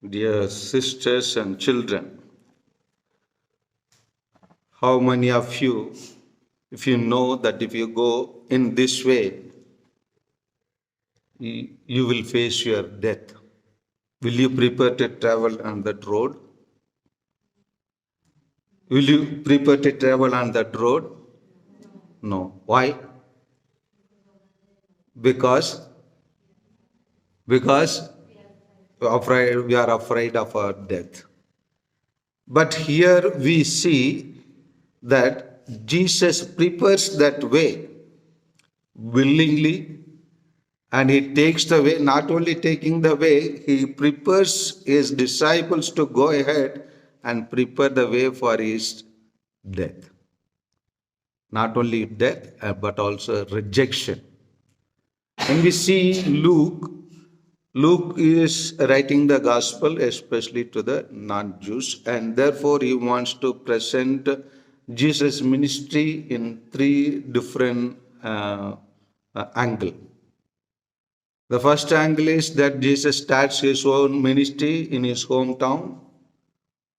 Dear sisters and children, how many of you, if you know that if you go in this way, you will face your death? Will you prepare to travel on that road? Will you prepare to travel on that road? No. Why? Because because we are afraid of our death. But here we see that Jesus prepares that way willingly, and he takes the way. Not only taking the way, he prepares his disciples to go ahead and prepare the way for his death. Not only death, but also rejection. When we see Luke is writing the gospel especially to the non-Jews, and therefore he wants to present Jesus' ministry in three different angles. The first angle is that Jesus starts his own ministry in his hometown.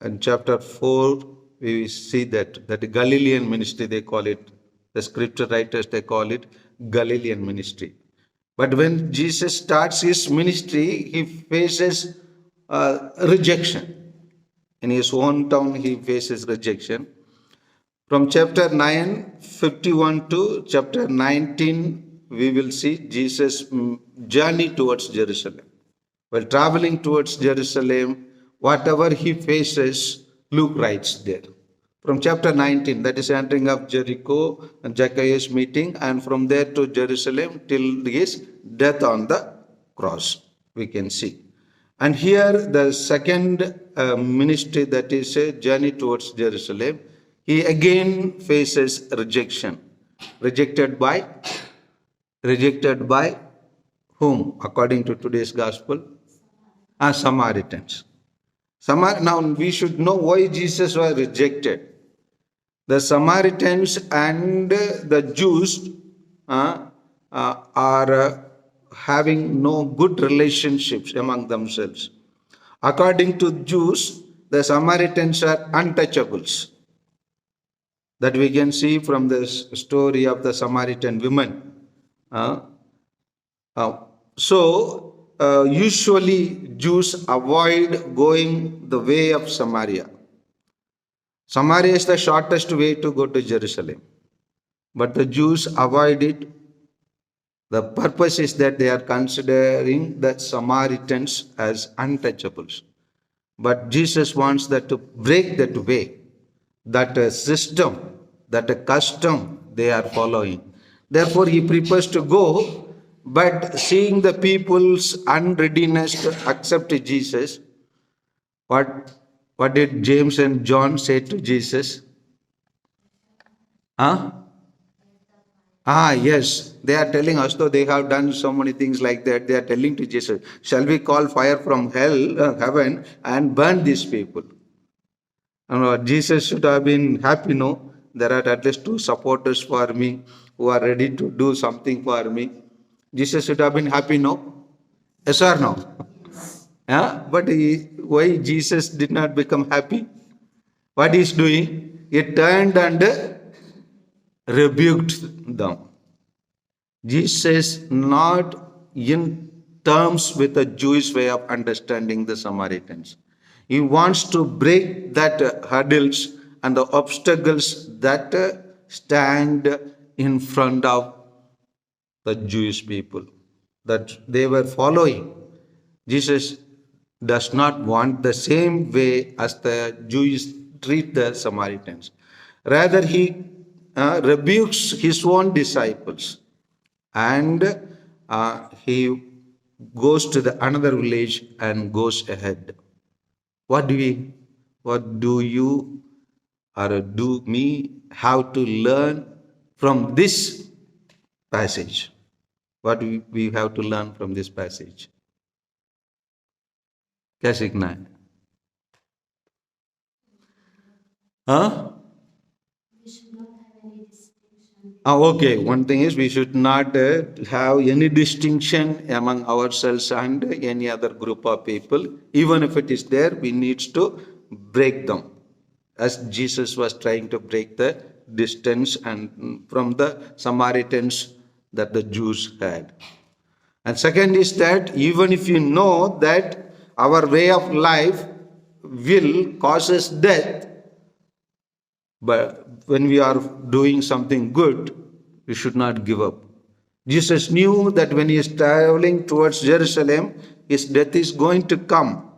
In chapter 4, we see that Galilean ministry, they call it, the scripture writers, they call it Galilean ministry. But when Jesus starts his ministry, he faces rejection. In his hometown, he faces rejection. From chapter 9:51 to chapter 19, we will see Jesus' journey towards Jerusalem. While traveling towards Jerusalem, whatever he faces, Luke writes there. From chapter 19, that is entering of Jericho and Zacchaeus meeting, and from there to Jerusalem till his death on the cross, we can see. And here the second ministry, that is a journey towards Jerusalem, he again faces rejection. Rejected by whom? According to today's gospel, Samaritans. Now we should know why Jesus was rejected. The Samaritans and the Jews are having no good relationships among themselves. According to Jews, the Samaritans are untouchables. That we can see from the story of the Samaritan women. Usually Jews avoid going the way of Samaria. Samaria is the shortest way to go to Jerusalem, but the Jews avoid it. The purpose is that they are considering the Samaritans as untouchables. But Jesus wants that to break that way, that system, that custom they are following. Therefore, he prepares to go, but seeing the people's unreadiness to accept Jesus, what did James and John say to Jesus? Huh? Yes. They are telling us, though they have done so many things like that, they are telling to Jesus, shall we call fire from heaven, and burn these people? Jesus should have been happy, no? There are at least two supporters for me who are ready to do something for me. Jesus should have been happy, no? Yes or no? Yeah? But why Jesus did not become happy? What he is doing? He turned and rebuked them. Jesus not in terms with the Jewish way of understanding the Samaritans. He wants to break that hurdles and the obstacles that stand in front of the Jewish people that they were following. Jesus does not want the same way as the Jews treat the Samaritans. Rather, he rebukes his own disciples, and he goes to the another village and goes ahead. What do you or do me have to learn from this passage? What we have to learn from this passage? क्या सीखना है? हाँ? Okay, one thing is we should not have any distinction among ourselves and any other group of people. Even if it is there, we need to break them. As Jesus was trying to break the distance and from the Samaritans that the Jews had. And second is that even if you know that our way of life will cause us death, but when we are doing something good, we should not give up. Jesus knew that when he is traveling towards Jerusalem, his death is going to come.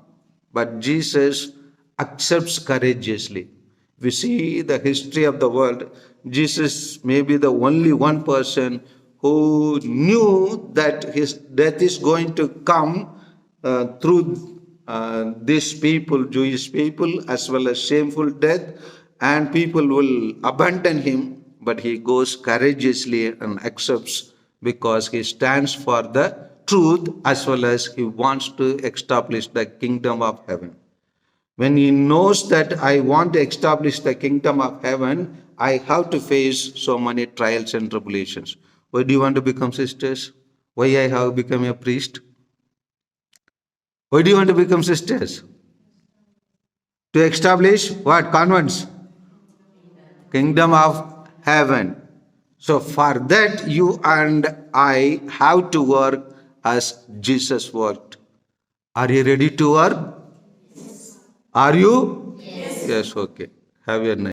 But Jesus accepts courageously. If we see the history of the world, Jesus may be the only one person who knew that his death is going to come through these people, Jewish people, as well as shameful death, and people will abandon him, but he goes courageously and accepts because he stands for the truth as well as he wants to establish the kingdom of heaven. When he knows that I want to establish the kingdom of heaven, I have to face so many trials and tribulations. Why do you want to become sisters? Why I have become a priest? Why do you want to become sisters? To establish what? Convents? Kingdom of heaven. So for that you and I have to work as Jesus worked. Are you ready to work? Are you? Yes, okay. Have a nice